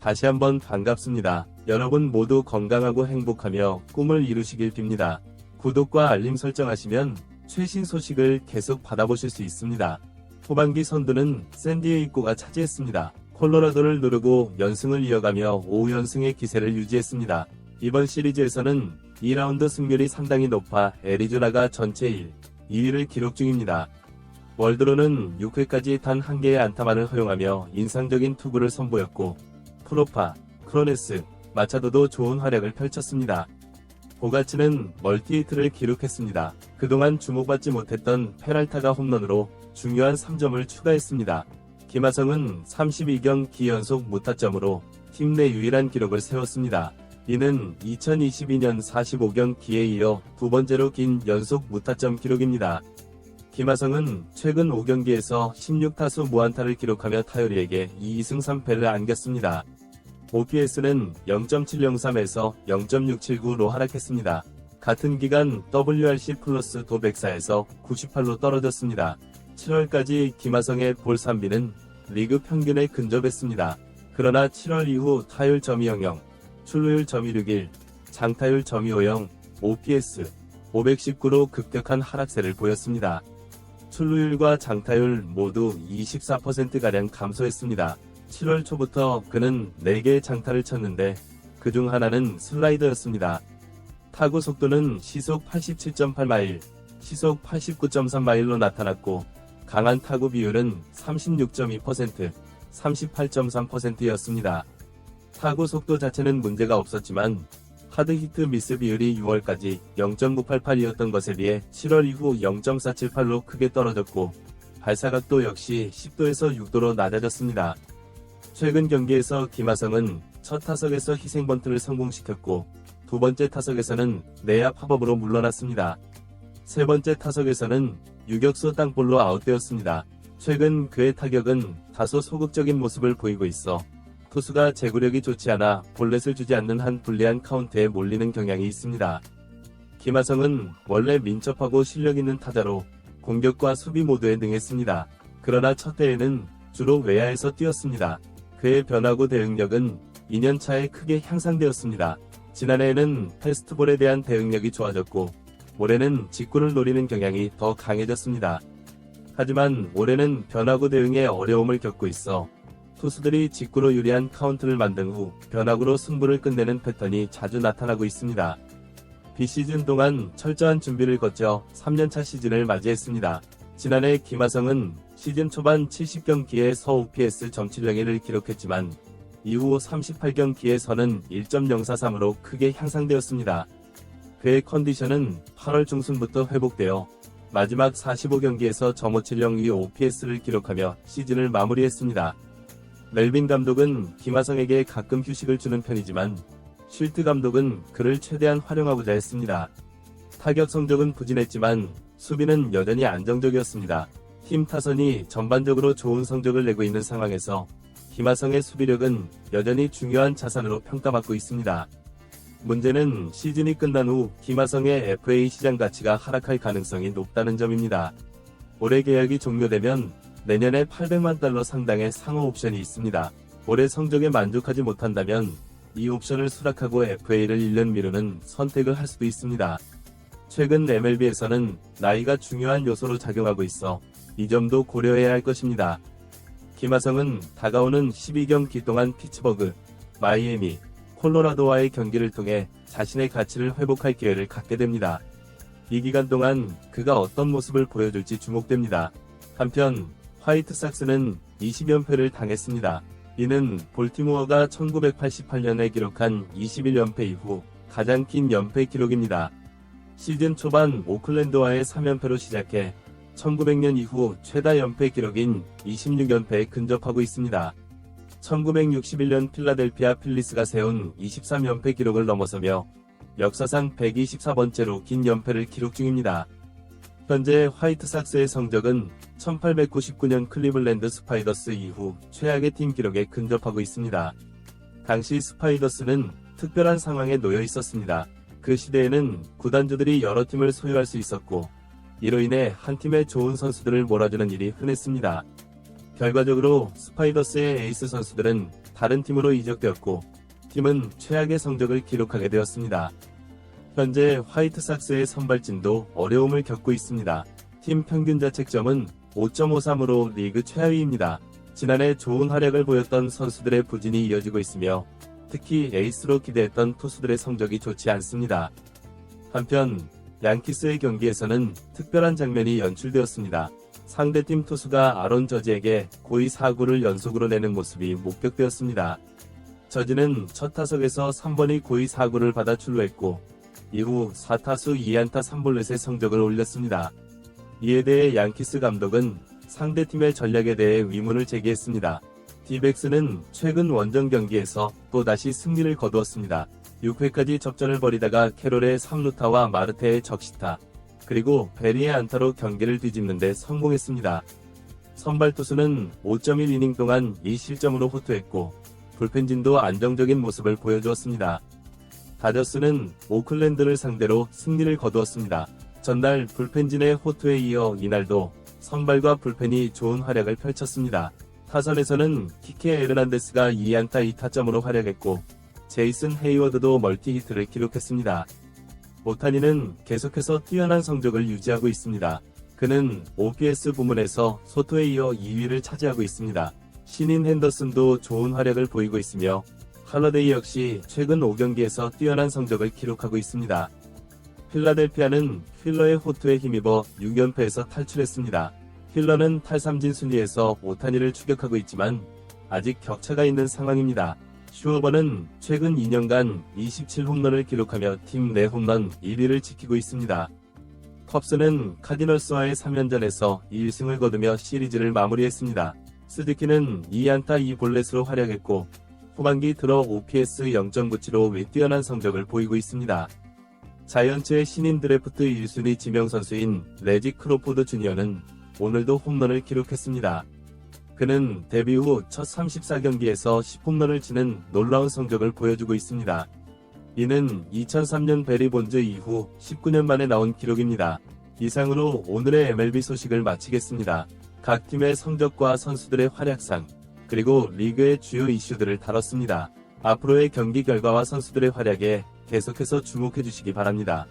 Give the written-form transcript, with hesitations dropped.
다시 한번 반갑습니다. 여러분 모두 건강하고 행복하며 꿈을 이루시길 빕니다. 구독과 알림 설정하시면 최신 소식을 계속 받아보실 수 있습니다. 후반기 선두는 샌디에이고가 차지했습니다. 콜로라도를 누르고 연승을 이어가며 5연승의 기세를 유지했습니다. 이번 시리즈에서는 2라운드 승률이 상당히 높아 애리조나가 전체 1, 2위를 기록 중입니다. 월드로는 6회까지 단 한 개의 안타만을 허용하며 인상적인 투구를 선보였고 프로파, 크로네스, 마차도도 좋은 활약을 펼쳤습니다. 보가치는 멀티히트를 기록했습니다. 그동안 주목받지 못했던 페랄타가 홈런으로 중요한 3점을 추가했습니다. 김하성은 32경기 연속 무타점으로 팀 내 유일한 기록을 세웠습니다. 이는 2022년 45경기에 이어 두 번째로 긴 연속 무타점 기록입니다. 김하성은 최근 5경기에서 16타수 무안타를 기록하며 타율이에게 2승 3패를 안겼습니다. OPS는 0.703에서 0.679로 하락했습니다. 같은 기간 WRC 플러스 도 104에서 98로 떨어졌습니다. 7월까지 김하성의 볼 3비는 리그 평균에 근접했습니다. 그러나 7월 이후 타율 .200, 출루율 .161, 장타율 .250, OPS 519로 급격한 하락세를 보였습니다. 출루율과 장타율 모두 24%가량 감소했습니다. 7월 초부터 그는 4개의 장타를 쳤는데 그중 하나는 슬라이더였습니다. 타구 속도는 시속 87.8마일, 시속 89.3마일로 나타났고 강한 타구 비율은 36.2%, 38.3%였습니다. 타구 속도 자체는 문제가 없었지만 하드히트 미스 비율이 6월까지 0.988이었던 것에 비해 7월 이후 0.478로 크게 떨어졌고 발사각도 역시 10도에서 6도로 낮아졌습니다. 최근 경기에서 김하성은 첫 타석에서 희생번트를 성공시켰고 두 번째 타석에서는 내야 팝업으로 물러났습니다. 세 번째 타석에서는 유격수 땅볼로 아웃되었습니다. 최근 그의 타격은 다소 소극적인 모습을 보이고 있어 투수가 제구력이 좋지 않아 볼넷을 주지 않는 한 불리한 카운트에 몰리는 경향이 있습니다. 김하성은 원래 민첩하고 실력 있는 타자로 공격과 수비 모두에 능했습니다. 그러나 첫 대회는 주로 외야에서 뛰었습니다. 그의 변화구 대응력은 2년차에 크게 향상되었습니다. 지난해에는 패스트볼에 대한 대응력이 좋아졌고 올해는 직구를 노리는 경향이 더 강해졌습니다. 하지만 올해는 변화구 대응에 어려움을 겪고 있어 투수들이 직구로 유리한 카운트를 만든 후 변화구로 승부를 끝내는 패턴이 자주 나타나고 있습니다. 비시즌 동안 철저한 준비를 거쳐 3년차 시즌을 맞이했습니다. 지난해 김하성은 시즌 초반 70경기에서 OPS .701을 기록했지만 이후 38경기에서는 1.043으로 크게 향상되었습니다. 그의 컨디션은 8월 중순부터 회복되어 마지막 45경기에서 .570의 OPS를 기록하며 시즌을 마무리했습니다. 멜빈 감독은 김하성에게 가끔 휴식을 주는 편이지만 쉴트 감독은 그를 최대한 활용하고자 했습니다. 타격 성적은 부진했지만 수비는 여전히 안정적이었습니다. 팀 타선이 전반적으로 좋은 성적을 내고 있는 상황에서 김하성의 수비력은 여전히 중요한 자산으로 평가받고 있습니다. 문제는 시즌이 끝난 후 김하성의 FA 시장 가치가 하락할 가능성이 높다는 점입니다. 올해 계약이 종료되면 내년에 $800만 상당의 상호 옵션이 있습니다. 올해 성적에 만족하지 못한다면 이 옵션을 수락하고 FA를 1년 미루는 선택을 할 수도 있습니다. 최근 MLB에서는 나이가 중요한 요소로 작용하고 있어 이 점도 고려해야 할 것입니다. 김하성은 다가오는 12경기 동안 피츠버그, 마이애미, 콜로라도와의 경기를 통해 자신의 가치를 회복할 기회를 갖게 됩니다. 이 기간 동안 그가 어떤 모습을 보여줄지 주목됩니다. 한편 화이트삭스는 20연패를 당했습니다. 이는 볼티모어가 1988년에 기록한 21연패 이후 가장 긴 연패 기록입니다. 시즌 초반 오클랜드와의 3연패로 시작해 1900년 이후 최다 연패 기록인 26연패에 근접하고 있습니다. 1961년 필라델피아 필리스가 세운 23연패 기록을 넘어서며 역사상 124번째로 긴 연패를 기록 중입니다. 현재 화이트삭스의 성적은 1899년 클리블랜드 스파이더스 이후 최악의 팀 기록에 근접하고 있습니다. 당시 스파이더스는 특별한 상황에 놓여 있었습니다. 그 시대에는 구단주들이 여러 팀을 소유할 수 있었고 이로 인해 한 팀에 좋은 선수들을 몰아주는 일이 흔했습니다. 결과적으로 스파이더스의 에이스 선수들은 다른 팀으로 이적되었고 팀은 최악의 성적을 기록하게 되었습니다. 현재 화이트삭스의 선발진도 어려움을 겪고 있습니다. 팀 평균 자책점은 5.53으로 리그 최하위입니다. 지난해 좋은 활약을 보였던 선수들의 부진이 이어지고 있으며 특히 에이스로 기대했던 투수들의 성적이 좋지 않습니다. 한편 양키스의 경기에서는 특별한 장면이 연출되었습니다. 상대팀 투수가 아론 저지에게 고의 4구를 연속으로 내는 모습이 목격되었습니다. 저지는 첫 타석에서 3번의 고의 4구를 받아 출루했고 이후 4타수 2안타 3볼넷의 성적을 올렸습니다. 이에 대해 양키스 감독은 상대팀의 전략에 대해 의문을 제기했습니다. 디백스는 최근 원정 경기에서 또다시 승리를 거두었습니다. 6회까지 접전을 벌이다가 캐롤의 3루타와 마르테의 적시타, 그리고 베리의 안타로 경기를 뒤집는 데 성공했습니다. 선발 투수는 5.1이닝 동안 2실점으로 호투했고 불펜진도 안정적인 모습을 보여주었습니다. 다저스는 오클랜드를 상대로 승리를 거두었습니다. 전날 불펜진의 호투에 이어 이날도 선발과 불펜이 좋은 활약을 펼쳤습니다. 타선에서는 키케 에르난데스가 2안타 2타점으로 활약했고 제이슨 헤이워드도 멀티히트를 기록했습니다. 오타니는 계속해서 뛰어난 성적을 유지하고 있습니다. 그는 OPS 부문에서 소토에 이어 2위를 차지하고 있습니다. 신인 핸더슨도 좋은 활약을 보이고 있으며 할러데이 역시 최근 5경기에서 뛰어난 성적을 기록하고 있습니다. 필라델피아는 휠러의 호투에 힘입어 6연패에서 탈출했습니다. 휠러는 탈삼진 순위에서 오타니를 추격하고 있지만 아직 격차가 있는 상황입니다. 슈어버는 최근 2년간 27홈런을 기록하며 팀 내 홈런 1위를 지키고 있습니다. 컵스는 카디널스와의 3연전에서 1승을 거두며 시리즈를 마무리했습니다. 스즈키는 2안타 2볼넷으로 활약했고 후반기 들어 OPS 0.97로 뛰어난 성적을 보이고 있습니다. 자이언츠의 신인 드래프트 1순위 지명선수인 레지 크로포드 주니어는 오늘도 홈런을 기록했습니다. 그는 데뷔 후 첫 34경기에서 10홈런을 치는 놀라운 성적을 보여주고 있습니다. 이는 2003년 베리 본즈 이후 19년 만에 나온 기록입니다. 이상으로 오늘의 MLB 소식을 마치겠습니다. 각 팀의 성적과 선수들의 활약상, 그리고 리그의 주요 이슈들을 다뤘습니다. 앞으로의 경기 결과와 선수들의 활약에 계속해서 주목해주시기 바랍니다.